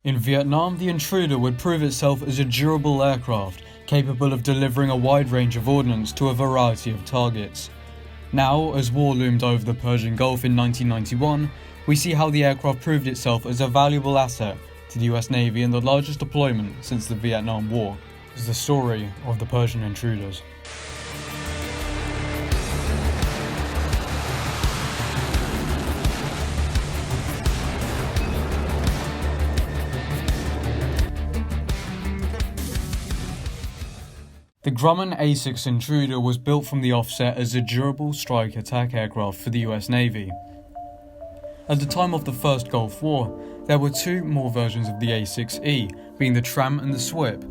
In Vietnam, the Intruder would prove itself as a durable aircraft, capable of delivering a wide range of ordnance to a variety of targets. Now, as war loomed over the Persian Gulf in 1991, we see how the aircraft proved itself as a valuable asset to the US Navy in the largest deployment since the Vietnam War. This is the story of the Persian Intruders. The Grumman A-6 Intruder was built from the offset as a durable strike attack aircraft for the US Navy. At the time of the First Gulf War, there were two more versions of the A-6E, being the Tram and the SWIP.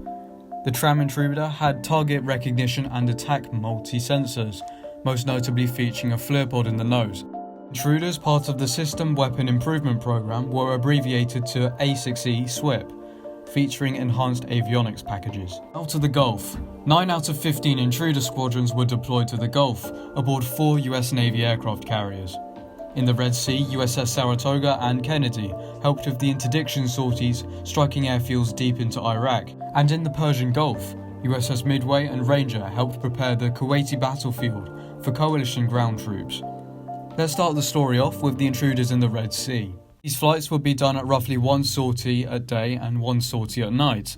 The Tram Intruder had target recognition and attack multi-sensors, most notably featuring a flare pod in the nose. Intruders, part of the System Weapon Improvement Program, were abbreviated to A-6E SWIP, featuring enhanced avionics packages. Out of the Gulf, 9 out of 15 Intruder squadrons were deployed to the Gulf aboard 4 US Navy aircraft carriers. In the Red Sea, USS Saratoga and Kennedy helped with the interdiction sorties, striking airfields deep into Iraq. And in the Persian Gulf, USS Midway and Ranger helped prepare the Kuwaiti battlefield for coalition ground troops. Let's start the story off with the Intruders in the Red Sea. These flights would be done at roughly 1 sortie a day and 1 sortie at night.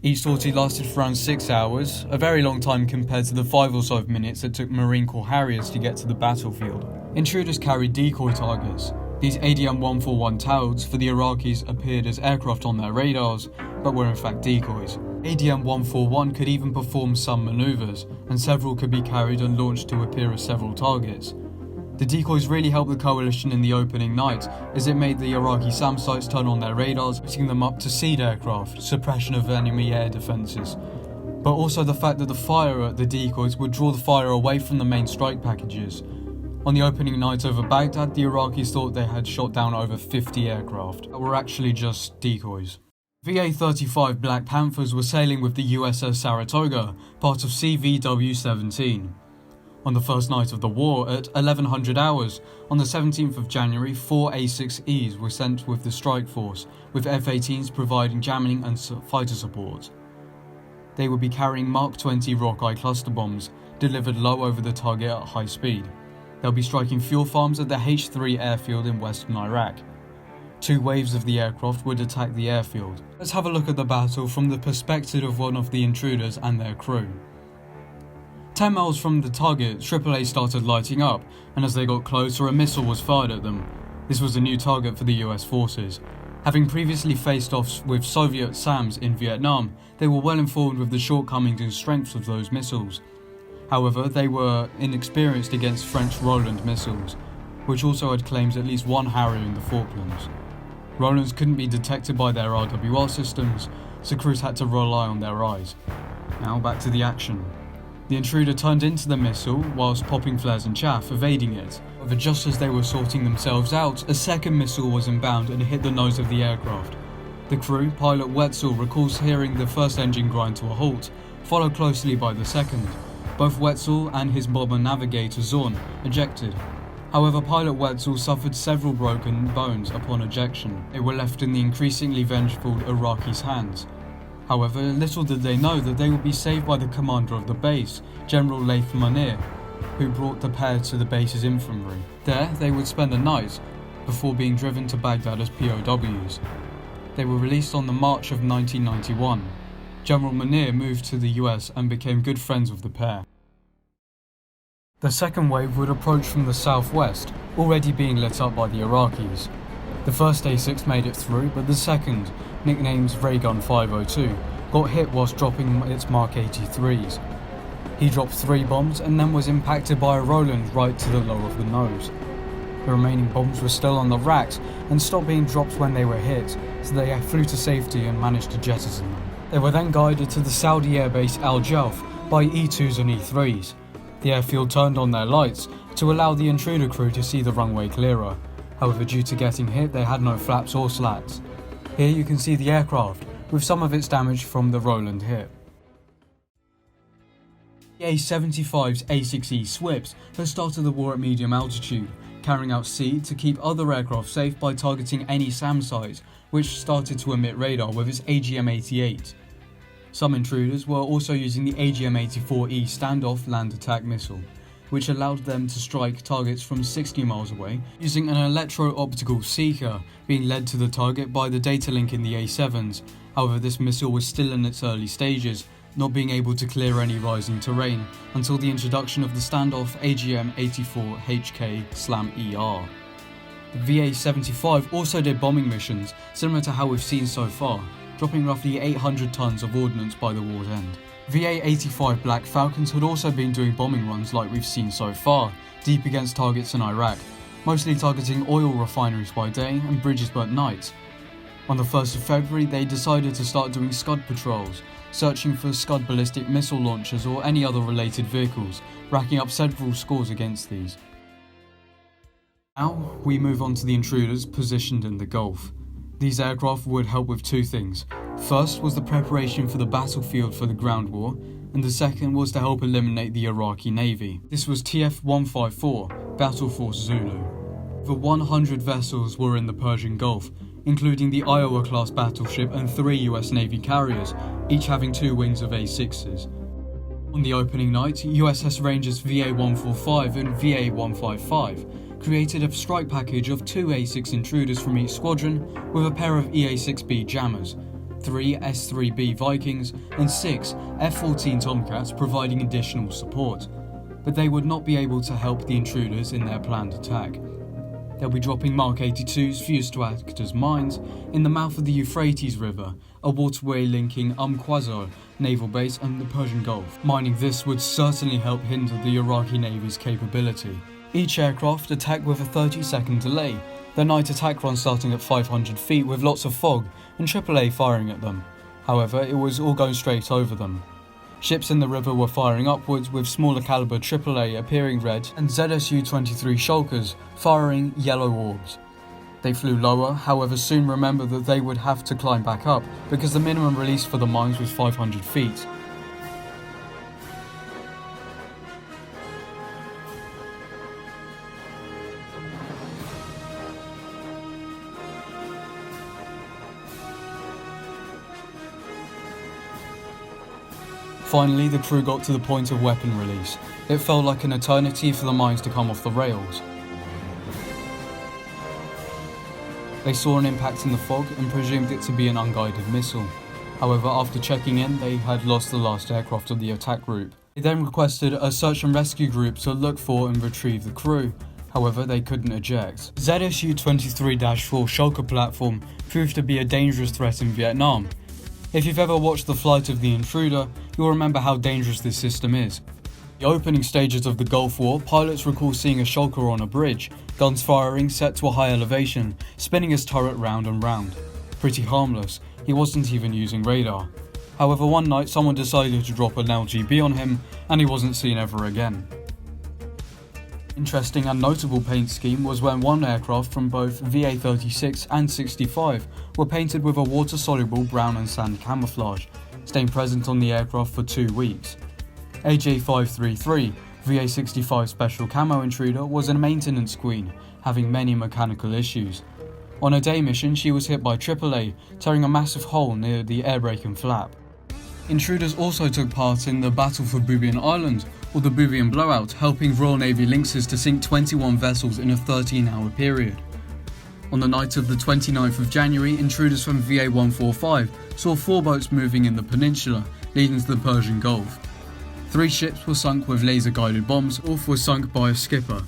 Each sortie lasted for around 6 hours, a very long time compared to the 5 or so minutes it took Marine Corps Harriers to get to the battlefield. Intruders carried decoy targets. These ADM-141 Tauds for the Iraqis appeared as aircraft on their radars, but were in fact decoys. ADM-141 could even perform some maneuvers, and several could be carried and launched to appear as several targets. The decoys really helped the coalition in the opening night, as it made the Iraqi SAM sites turn on their radars, putting them up to seed aircraft, suppression of enemy air defences. But also the fact that the fire at the decoys would draw the fire away from the main strike packages. On the opening night over Baghdad, the Iraqis thought they had shot down over 50 aircraft that were actually just decoys. VA-35 Black Panthers were sailing with the USS Saratoga, part of CVW-17. On the first night of the war, at 1100 hours, on the 17th of January, 4 A-6Es were sent with the strike force, with F-18s providing jamming and fighter support. They would be carrying Mark 20 Rockeye cluster bombs, delivered low over the target at high speed. They'll be striking fuel farms at the H-3 airfield in western Iraq. 2 waves of the aircraft would attack the airfield. Let's have a look at the battle from the perspective of one of the Intruders and their crew. 10 miles from the target, AAA started lighting up, and as they got closer, a missile was fired at them. This was a new target for the US forces. Having previously faced off with Soviet SAMs in Vietnam, they were well informed with the shortcomings and strengths of those missiles. However, they were inexperienced against French Roland missiles, which also had claimed at least 1 Harrier in the Falklands. Rolands couldn't be detected by their RWR systems, so crews had to rely on their eyes. Now back to the action. The Intruder turned into the missile whilst popping flares and chaff, evading it. However, just as they were sorting themselves out, a second missile was inbound and hit the nose of the aircraft. The crew, pilot Wetzel, recalls hearing the first engine grind to a halt, followed closely by the second. Both Wetzel and his bomber navigator Zorn ejected. However, pilot Wetzel suffered several broken bones upon ejection. They were left in the increasingly vengeful Iraqis' hands. However, little did they know that they would be saved by the commander of the base, General Laith Munir, who brought the pair to the base's infirmary. There, they would spend the night, before being driven to Baghdad as POWs. They were released on the March of 1991. General Munir moved to the US and became good friends with the pair. The second wave would approach from the southwest, already being lit up by the Iraqis. The first A-6 made it through, but the second, nicknamed Raygun 502, got hit whilst dropping its Mark 83s. He dropped 3 bombs and then was impacted by a Roland right to the lower of the nose. The remaining bombs were still on the racks and stopped being dropped when they were hit, so they flew to safety and managed to jettison them. They were then guided to the Saudi airbase Al Jalf by E-2s and E-3s. The airfield turned on their lights to allow the Intruder crew to see the runway clearer. However, due to getting hit, they had no flaps or slats. Here you can see the aircraft, with some of its damage from the Roland hit. The A-75's A-6E SWIPs had started the war at medium altitude, carrying out SEAD to keep other aircraft safe by targeting any SAM site, which started to emit radar with its AGM-88. Some intruders were also using the AGM-84E standoff land attack missile, which allowed them to strike targets from 60 miles away using an electro-optical seeker being led to the target by the data link in the A7s. However, this missile was still in its early stages, not being able to clear any rising terrain until the introduction of the standoff AGM-84HK/ER. The VA-75 also did bombing missions similar to how we've seen so far, dropping roughly 800 tons of ordnance by the war's end. VA-85 Black Falcons had also been doing bombing runs like we've seen so far, deep against targets in Iraq, mostly targeting oil refineries by day and bridges by night. On the 1st of February, they decided to start doing Scud patrols, searching for Scud ballistic missile launchers or any other related vehicles, racking up several scores against these. Now, we move on to the intruders positioned in the Gulf. These aircraft would help with two things. First was the preparation for the battlefield for the ground war, and the second was to help eliminate the Iraqi Navy. This was TF-154, Battle Force Zulu. Over 100 vessels were in the Persian Gulf, including the Iowa-class battleship and 3 US Navy carriers, each having 2 wings of A6s. On the opening night, USS Rangers VA-145 and VA-155 created a strike package of 2 A6 Intruders from each squadron with a pair of EA-6B jammers, 3 S-3B Vikings and 6 F-14 Tomcats providing additional support, but they would not be able to help the intruders in their planned attack. They'll be dropping Mark 82s fused to act as mines in the mouth of the Euphrates River, a waterway linking Qasr naval base and the Persian Gulf. Mining this would certainly help hinder the Iraqi Navy's capability. Each aircraft attacked with a 30-second delay, the night attack run starting at 500 feet with lots of fog and AAA firing at them. However, it was all going straight over them. Ships in the river were firing upwards with smaller caliber AAA appearing red and ZSU-23 shulkers firing yellow orbs. They flew lower, however soon remembered that they would have to climb back up because the minimum release for the mines was 500 feet. Finally, the crew got to the point of weapon release. It felt like an eternity for the mines to come off the rails. They saw an impact in the fog and presumed it to be an unguided missile. However, after checking in, they had lost the last aircraft of the attack group. They then requested a search and rescue group to look for and retrieve the crew. However, they couldn't eject. ZSU-23-4 shulker platform proved to be a dangerous threat in Vietnam. If you've ever watched the flight of the Intruder, you'll remember how dangerous this system is. The opening stages of the Gulf War, pilots recall seeing a shulker on a bridge, guns firing, set to a high elevation, spinning his turret round and round. Pretty harmless, he wasn't even using radar. However, one night someone decided to drop an LGB on him, and he wasn't seen ever again. Interesting and notable paint scheme was when one aircraft from both VA-36 and 65 were painted with a water-soluble brown and sand camouflage, staying present on the aircraft for 2 weeks. AJ-533, VA-65 Special Camo Intruder, was a maintenance queen, having many mechanical issues. On a day mission, she was hit by AAA, tearing a massive hole near the air brake and flap. Intruders also took part in the Battle for Bubiyan Island, or the Bubiyan Blowout, helping Royal Navy Lynxes to sink 21 vessels in a 13-hour period. On the night of the 29th of January, intruders from VA-145 saw 4 boats moving in the peninsula, leading to the Persian Gulf. 3 ships were sunk with laser-guided bombs, all were sunk by a skipper.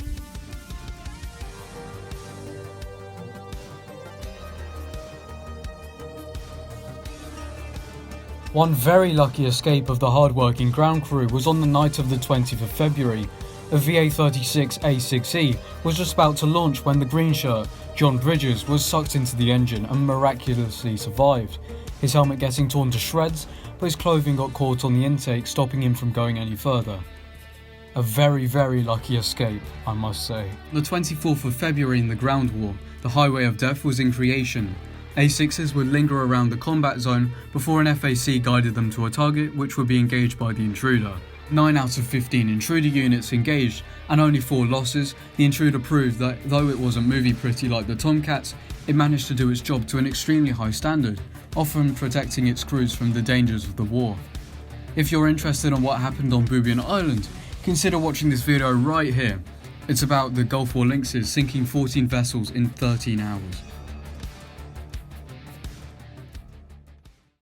One very lucky escape of the hard-working ground crew was on the night of the 20th of February. A VA-36 A-6E was just about to launch when the green shirt, John Bridges, was sucked into the engine and miraculously survived, his helmet getting torn to shreds, but his clothing got caught on the intake, stopping him from going any further. A very, very lucky escape, I must say. On the 24th of February in the ground war, the highway of death was in creation. A6s would linger around the combat zone before an FAC guided them to a target which would be engaged by the intruder. 9 out of 15 Intruder units engaged and only 4 losses, the Intruder proved that though it wasn't movie pretty like the Tomcats, it managed to do its job to an extremely high standard, often protecting its crews from the dangers of the war. If you're interested in what happened on Bubiyan Island, consider watching this video right here. It's about the Gulf War lynxes sinking 14 vessels in 13 hours.